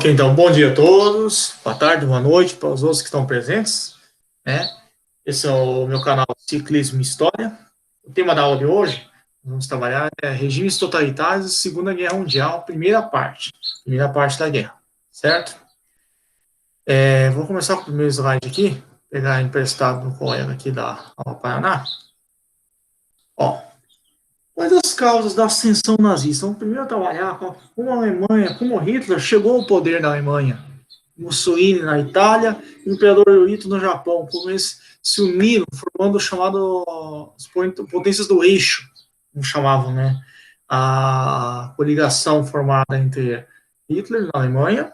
Ok, então, bom dia a todos, boa tarde, boa noite para os outros que estão presentes, né? Esse é o meu canal Ciclismo e História. O tema da aula de hoje, vamos trabalhar, é regimes totalitários e Segunda Guerra Mundial, primeira parte da guerra, certo? Vou começar com o primeiro slide aqui, pegar emprestado no colega aqui da aula Paraná. Ó, quais as causas da ascensão nazista? Vamos primeiro trabalhar com como a Alemanha, como Hitler chegou ao poder na Alemanha. Mussolini na Itália, o Imperador Hirohito no Japão, como eles se uniram, formando o chamado as potências do eixo, como chamavam, né? A coligação formada entre Hitler na Alemanha,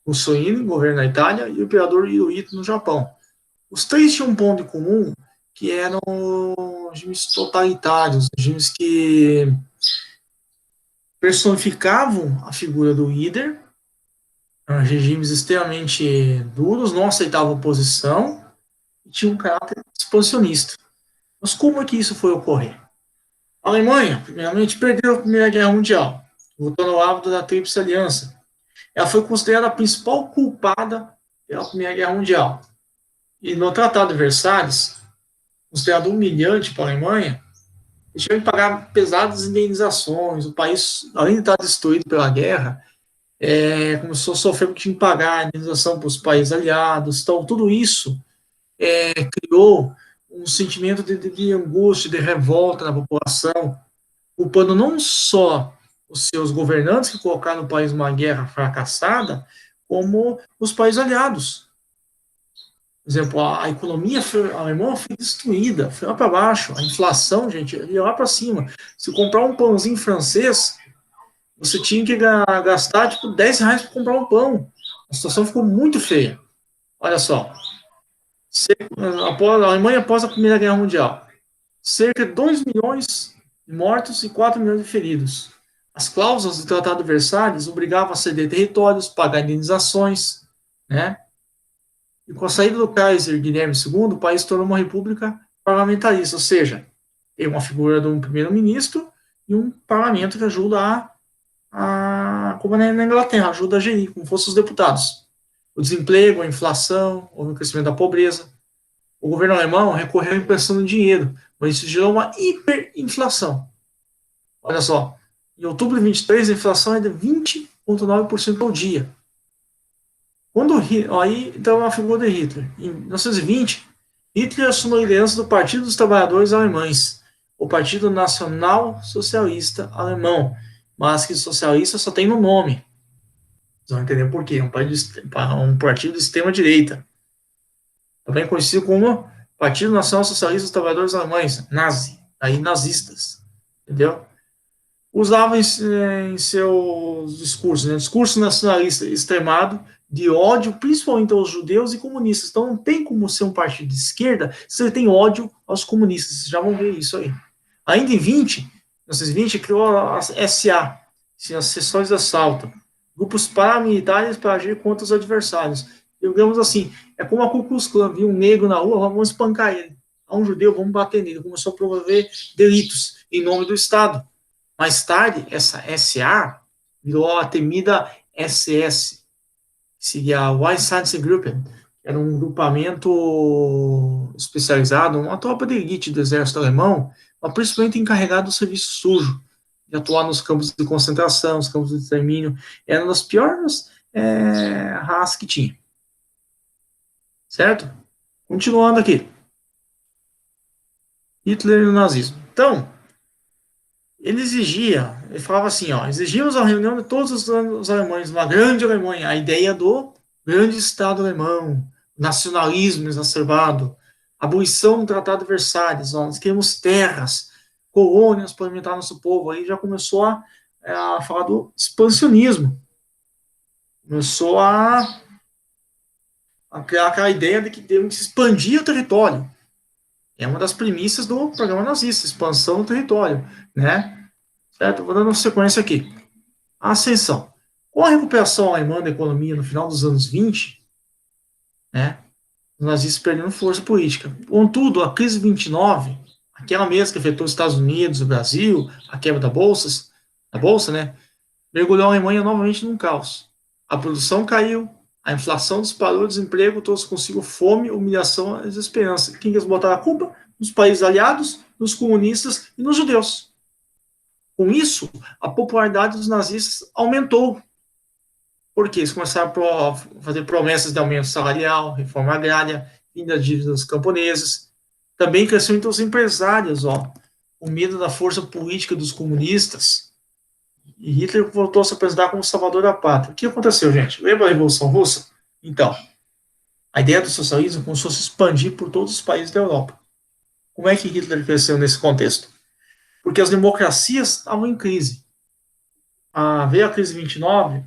Mussolini, governo na Itália, e o Imperador Hirohito no Japão. Os três tinham um ponto em comum, que eram regimes totalitários, regimes que personificavam a figura do líder, regimes extremamente duros, não aceitavam oposição e tinham um caráter expansionista. Mas como é que isso foi ocorrer? A Alemanha, primeiramente, perdeu a Primeira Guerra Mundial, voltando ao hábito da Tríplice Aliança. Ela foi considerada a principal culpada pela Primeira Guerra Mundial. E no Tratado de Versalhes, considerado humilhante para a Alemanha, eles tiveram que pagar pesadas indenizações. O país, além de estar destruído pela guerra, começou a sofrer porque tinha que pagar a indenização para os países aliados. Então, tudo isso criou um sentimento de angústia, de revolta na população, culpando não só os seus governantes que colocaram o país numa guerra fracassada, como os países aliados. Por exemplo, a economia alemã foi destruída, foi lá para baixo. A inflação, gente, ia lá para cima. Se comprar um pãozinho francês, você tinha que gastar tipo R$ 10 para comprar um pão. A situação ficou muito feia. Olha só. A Alemanha após a Primeira Guerra Mundial. Cerca de 2 milhões de mortos e 4 milhões de feridos. As cláusulas do Tratado de Versalhes obrigavam a ceder territórios, pagar indenizações, né? E com a saída do Kaiser Guilherme II, o país tornou uma república parlamentarista, ou seja, tem uma figura de um primeiro-ministro e um parlamento que ajuda como na Inglaterra, ajuda a gerir, como fossem os deputados. O desemprego, a inflação, houve o crescimento da pobreza. O governo alemão recorreu à impressão de dinheiro, mas isso gerou uma hiperinflação. Olha só, em outubro de 23, a inflação é de 20,9% ao dia. Aí, então, a figura de Hitler. Em 1920, Hitler assumiu a liderança do Partido dos Trabalhadores Alemães, o Partido Nacional Socialista Alemão, mas que socialista só tem no nome. Vocês vão entender por quê. Um partido de extrema-direita. Também conhecido como Partido Nacional Socialista dos Trabalhadores Alemães, nazi, aí nazistas. Entendeu? Usava em seus discursos, né? Discurso nacionalista extremado, de ódio, principalmente aos judeus e comunistas. Então não tem como ser um partido de esquerda se ele tem ódio aos comunistas. Vocês já vão ver isso aí. Ainda em 1920, criou a SA, as seções de assalto, grupos paramilitares para agir contra os adversários. Digamos assim, é como a Ku Klux Klan, viu um negro na rua, vamos espancar ele. Há um judeu, vamos bater nele. Começou a promover delitos em nome do Estado. Mais tarde, essa SA virou a temida SS, que seria a Einsatzgruppen, que era um grupamento especializado, uma tropa de elite do exército alemão, mas principalmente encarregado do serviço sujo, de atuar nos campos de concentração, nos campos de extermínio. Era uma das piores raças que tinha. Certo? Continuando aqui. Hitler e o nazismo. Então, ele falava assim, exigimos a reunião de todos os alemães, uma grande Alemanha, a ideia do grande Estado alemão, nacionalismo exacerbado, abolição do Tratado de Versalhes, nós queremos terras, colônias para alimentar nosso povo. Aí já começou a falar do expansionismo, começou a criar aquela ideia de que temos que expandir o território. É uma das premissas do programa nazista, expansão do território, né? Certo? Vou dando sequência aqui. A ascensão. Com a recuperação alemã da economia no final dos anos 20, né, os nazistas perdendo força política. Contudo, a crise de 29, aquela mesma que afetou os Estados Unidos, o Brasil, a quebra da bolsa, né, mergulhou a Alemanha novamente num caos. A produção caiu, a inflação disparou, o desemprego trouxe consigo fome, humilhação e desesperança. Quem eles botaram a culpa? Nos países aliados, nos comunistas e nos judeus. Com isso, a popularidade dos nazistas aumentou. Porque eles começaram a fazer promessas de aumento salarial, reforma agrária, fim das dívidas camponesas. Também cresceu entre os empresários, o medo da força política dos comunistas. E Hitler voltou a se apresentar como salvador da pátria. O que aconteceu, gente? Lembra a Revolução Russa? Então, a ideia do socialismo começou a se expandir por todos os países da Europa. Como é que Hitler cresceu nesse contexto? Porque as democracias estavam em crise. Veio a crise de 29,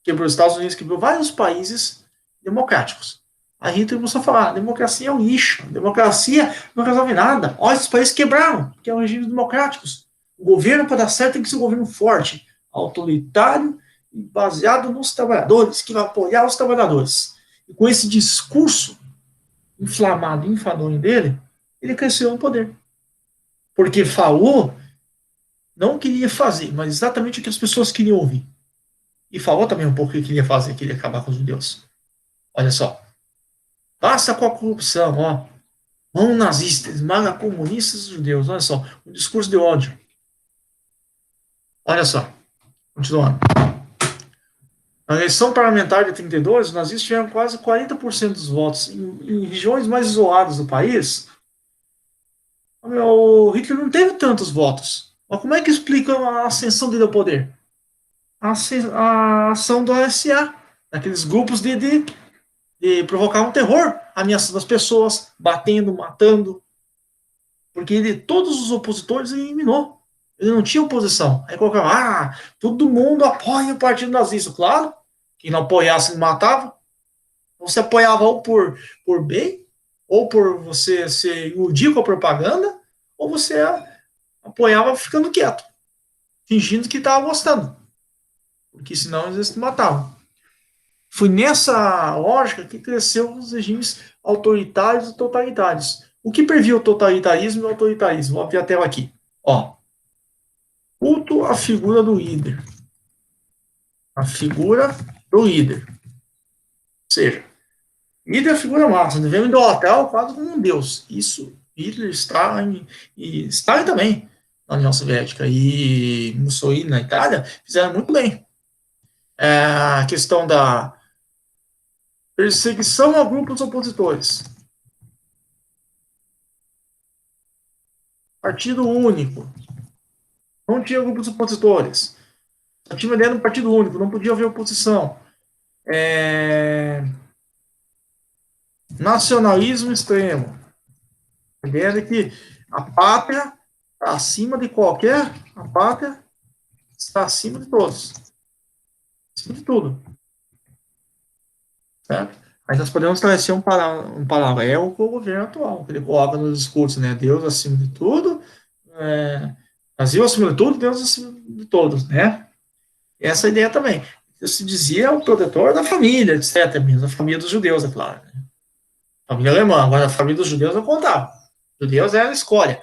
quebrou os Estados Unidos, quebrou vários países democráticos. A Hitler começou a falar, democracia é um lixo, democracia não resolve nada. Olha, esses países quebraram, que é um regime democráticos. O governo, para dar certo, tem que ser um governo forte, autoritário e baseado nos trabalhadores, que vai apoiar os trabalhadores. E com esse discurso inflamado, enfadonho dele, ele cresceu no poder. Porque falou, não queria fazer, mas exatamente o que as pessoas queriam ouvir. E falou também um pouco o que queria fazer, queria acabar com os judeus. Olha só. Basta com a corrupção, mão nazista, esmaga comunistas e judeus. Olha só, um discurso de ódio. Olha só, continuando. Na eleição parlamentar de 32, os nazistas tiveram quase 40% dos votos. Em regiões mais isoladas do país, o Hitler não teve tantos votos. Mas como é que explica a ascensão dele ao poder? A ação do SA, daqueles grupos de provocar um terror, ameaçando as pessoas, batendo, matando. Porque todos os opositores ele eliminou. Ele não tinha oposição. Aí colocava, todo mundo apoia o partido nazista. Claro, quem não apoiasse, ele matava. Você apoiava ou por bem, ou por você se iludir com a propaganda, ou você apoiava ficando quieto, fingindo que estava gostando. Porque senão eles te matavam. Foi nessa lógica que cresceu os regimes autoritários e totalitários. O que previa o totalitarismo e o autoritarismo? Vou abrir a tela aqui. Culto à figura do líder. A figura do líder. Ou seja, líder é a figura máxima. Devemos idolatrar quase como um deus. Isso, Hitler, Stalin e Stalin também, na União Soviética. E Mussolini, na Itália, fizeram muito bem. A questão da perseguição a grupos opositores. Partido único. Não tinha grupos opositores. Só tinha ideia de um partido único, não podia haver oposição. Nacionalismo extremo. A ideia de que a pátria está acima de qualquer. A pátria está acima de todos. Acima de tudo. Certo? Aí nós podemos estabelecer um paralelo com o governo atual, que ele coloca nos discursos, né? Deus acima de tudo, Brasil acima de tudo, Deus acima de todos, né? Essa ideia também. Deus se dizia o protetor da família, etc. Mesmo a família dos judeus, é claro. Né? Família alemã, agora a família dos judeus não contava. Judeus era a escolha.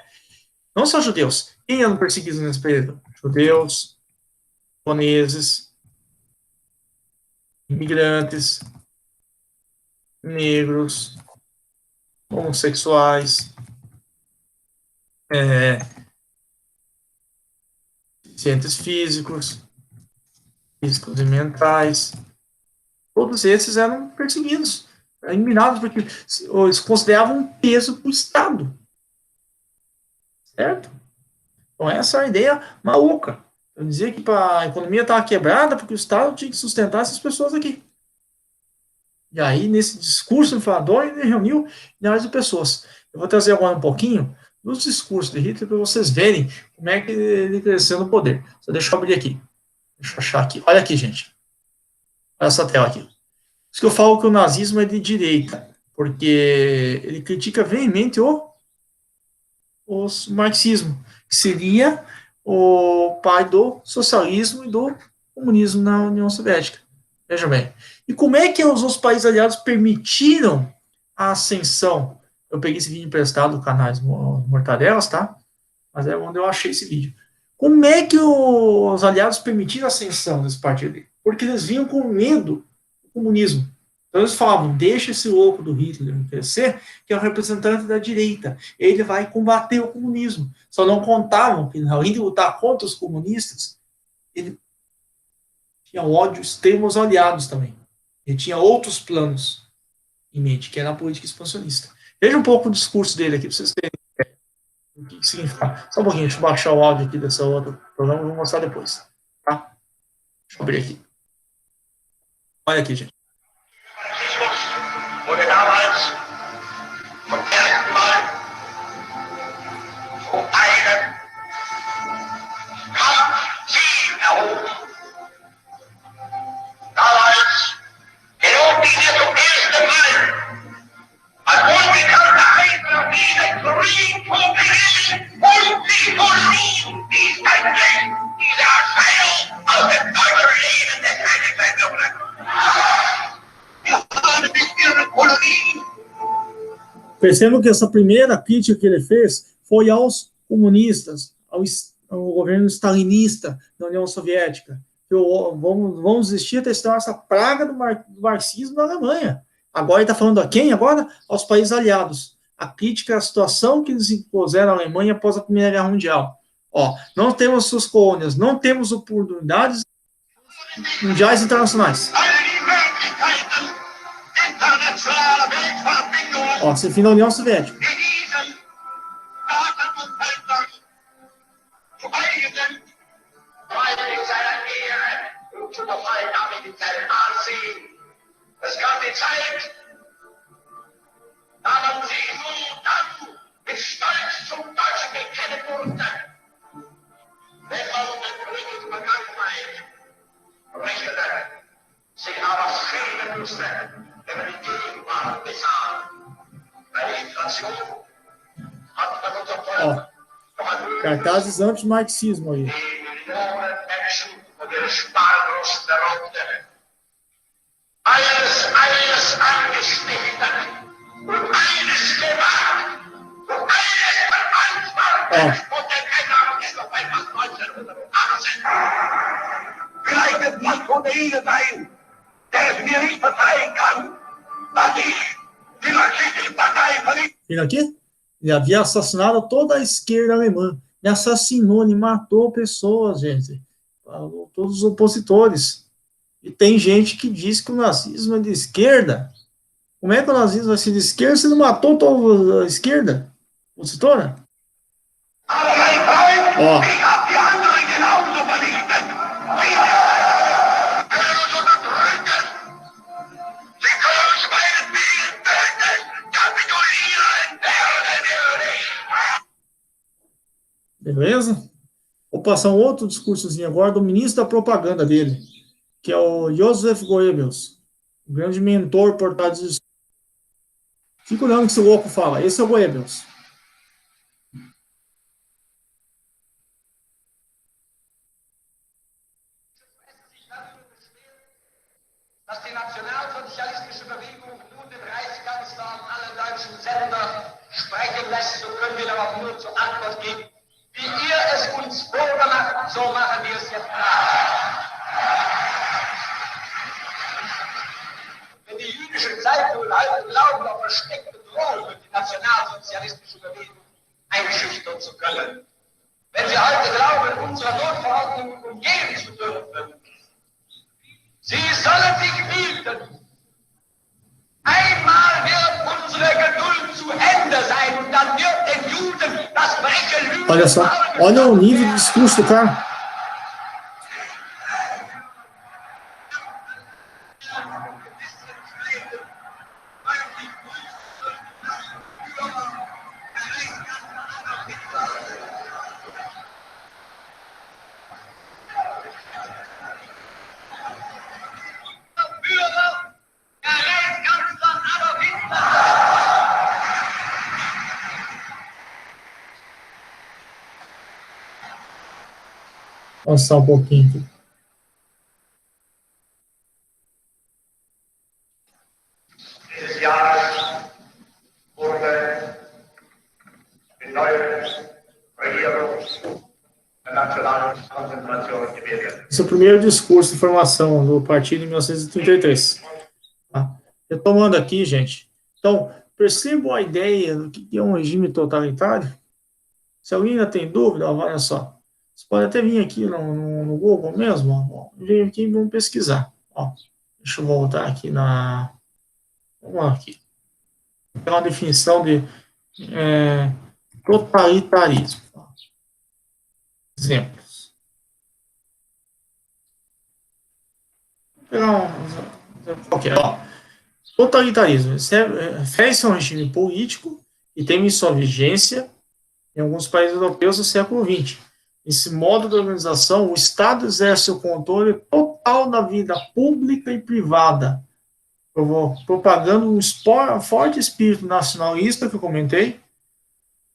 Não só judeus. Quem eram perseguidos nesse período? Judeus, japoneses, imigrantes, negros, homossexuais, deficientes físicos e mentais. Todos esses eram perseguidos, eliminados, porque eles consideravam um peso para o Estado. Certo? Então, essa é a ideia maluca. Eu dizia que a economia estava quebrada porque o Estado tinha que sustentar essas pessoas aqui. E aí, nesse discurso enfadonho, ele reuniu milhares de pessoas. Eu vou trazer agora um pouquinho dos discursos de Hitler para vocês verem como é que ele cresceu no poder. Só deixa eu abrir aqui. Deixa eu achar aqui. Olha aqui, gente. Olha essa tela aqui. Por isso que eu falo que o nazismo é de direita, porque ele critica veemente o marxismo, que seria o pai do socialismo e do comunismo na União Soviética. Veja bem. E como é que os outros países aliados permitiram a ascensão? Eu peguei esse vídeo emprestado do canal Mortadelas, tá? Mas é onde eu achei esse vídeo. Como é que os aliados permitiram a ascensão desse partido ali? porque eles vinham com medo do comunismo. Então eles falavam, deixa esse louco do Hitler crescer, que é o representante da direita. Ele vai combater o comunismo. Só não contavam que, além de lutar contra os comunistas, ele tinha ódio extremo aos aliados também. Ele tinha outros planos em mente, que era a política expansionista. Veja um pouco o discurso dele aqui, para vocês terem o que significa. Só um pouquinho, deixa eu baixar o áudio aqui dessa outra programa, eu vou mostrar depois. Tá? Deixa eu abrir aqui. Olha aqui, gente. Wurde damals zum ersten Mal zu einem Kampfziel erhoben. Damals gelobten wir zum ersten Mal als unbekannte Heiler wieder Krieg vor Berlin und sie verließen dies endlich, diese Erscheinung aus dem deutschen Leben des Heiligverführers. Percebam que essa primeira crítica que ele fez foi aos comunistas, ao governo stalinista da União Soviética. Vamos desistir até testar essa praga do marxismo na Alemanha. Agora ele está falando a quem? Agora aos países aliados. A crítica à situação que eles impuseram à Alemanha após a Primeira Guerra Mundial. Ó, não temos suas colônias, não temos oportunidades mundiais internacionais. Ó, sem fim da União Soviética. Es gab die Zeit, da man sich nun dann mit Stolz zum Deutschen bekennen durfte, wenn man den Krieg Vergangenheit richtete, sich aber schämen musste, wenn man die Gegenwart besah. Bei der Inflation hat man unser Volk cartazes anti-marxismo aí. die Millionen Menschen und ihre Sparbrust beraubte. Alles angestiftet und alles gemacht und alles verantwortet und der Kaiser ist auf einmal 1918. Vielleicht wird man von Ihnen sein, der es mir nicht verzeihen kann, dass ich die marxistische Partei verliebt. Viram aqui? Ele havia assassinado toda a esquerda alemã. Ele assassinou, ele matou pessoas, gente. Todos os opositores. E tem gente que diz que o nazismo é de esquerda. Como é que o nazismo vai ser de esquerda se não matou toda a esquerda? Opositora? Ó. Beleza? Vou passar um outro discursozinho agora do ministro da propaganda dele, que é o Joseph Goebbels, o grande mentor por trás disso. Fica olhando o que esse louco fala. Esse é o Goebbels. Dass die nationalsozialistische Bewegung nun den Reichskanzler an alle deutschen Sender sprechen lässt, so können wir darauf nur zur Antwort geben. Wie ihr es uns vorgemacht, so machen wir es jetzt nach. Wenn die jüdischen Zeitungen halten glauben, auf versteckte Drohungen die nationalsozialistische Bewegung einschüchtern zu können, wenn sie heute glauben, unsere Notverordnung umgehen zu dürfen, sie sollen sich hüten. Einmal wird unsere Geduld zu Ende sein und dann wird den Juden das Brechen Lügen. Olha só, olha o nível de discurso do cara. Passar um pouquinho aqui. Dieses Jahres wurde die neue Regierung der National Esse é o primeiro discurso de formação do partido em 1933. Tá? Retomando aqui, gente. Então, percebam a ideia do que é um regime totalitário? Se alguém ainda tem dúvida, ó, olha só. Você pode até vir aqui no Google mesmo. Ó, vem aqui e vamos pesquisar. Ó, deixa eu voltar aqui na... Vamos lá aqui. Tem uma definição de totalitarismo. Exemplos. Vou pegar qualquer. Ó. Totalitarismo. Refere-se a um regime político e tem sua vigência em alguns países europeus do século XX. Esse modo de organização, o Estado exerce o controle total da vida pública e privada, propagando um forte espírito nacionalista que eu comentei,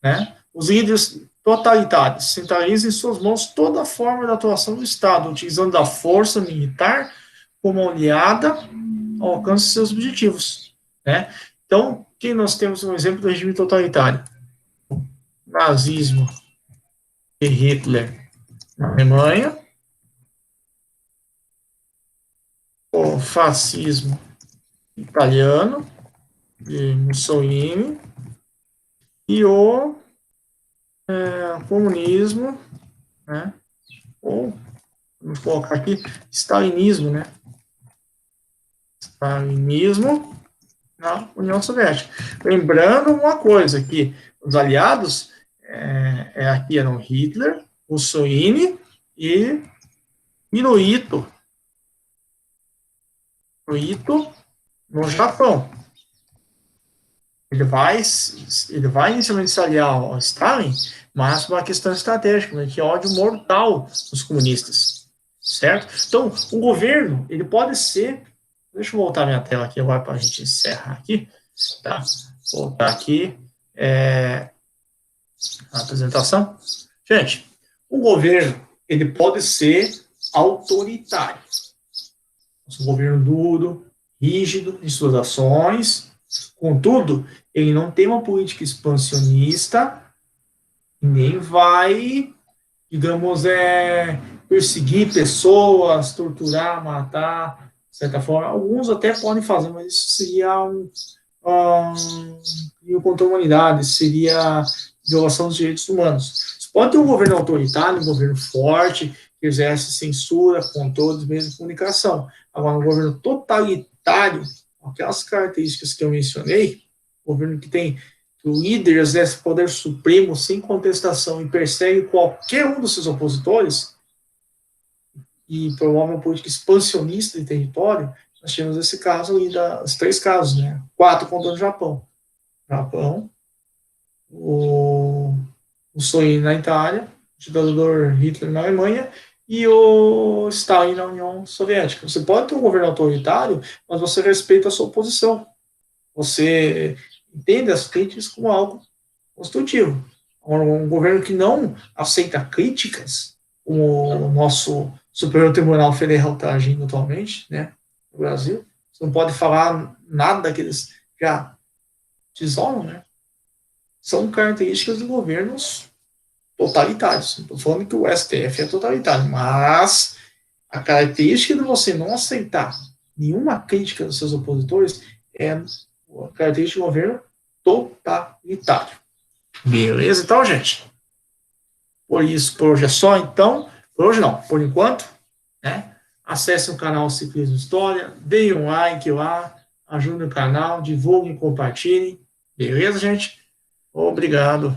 né? Os líderes totalitários centralizam em suas mãos toda a forma de atuação do Estado, utilizando a força militar como aliada ao alcance de seus objetivos, né? Então, aqui nós temos um exemplo do regime totalitário. Nazismo de Hitler na Alemanha, o fascismo italiano de Mussolini e o comunismo, né? Ou vamos colocar aqui stalinismo, né? Stalinismo na União Soviética. Lembrando uma coisa, que os aliados aqui eram Hitler, Mussolini e Hirohito. Hirohito no Japão. Ele vai inicialmente se aliar ao Stalin, mas por uma questão estratégica, né, que é ódio mortal dos comunistas, certo? Então, o governo, ele pode ser... Deixa eu voltar minha tela aqui agora para a gente encerrar aqui, tá? Voltar aqui, a apresentação. Gente, o governo, ele pode ser autoritário. Um governo duro, rígido em suas ações. Contudo, ele não tem uma política expansionista, nem vai, digamos, perseguir pessoas, torturar, matar, de certa forma. Alguns até podem fazer, mas isso seria um contra a humanidade, seria violação dos direitos humanos. Você pode ter um governo autoritário, um governo forte, que exerce censura, controle dos meios de comunicação. Agora, um governo totalitário, aquelas características que eu mencionei, governo que tem que o líder exerce poder supremo sem contestação e persegue qualquer um dos seus opositores e promove uma política expansionista de território, nós temos esse caso ali, os 3 casos, né? 4 contando o Japão. O Mussolini na Itália, o ditador Hitler na Alemanha e o Stalin na União Soviética. Você pode ter um governo autoritário, mas você respeita a sua oposição. Você entende as críticas como algo construtivo. Um governo que não aceita críticas, como o nosso Superior Tribunal Federal está agindo atualmente, né, no Brasil, você não pode falar nada que eles já te isolam, né? São características de governos totalitários. Não estou falando que o STF é totalitário, mas a característica de você não aceitar nenhuma crítica dos seus opositores é a característica de governo totalitário. Beleza, então, gente? Por hoje é só, então. Por hoje não, por enquanto, né? Acesse o canal Ciclismo História, deem um like lá, ajudem o canal, divulguem, compartilhem. Beleza, gente? Obrigado.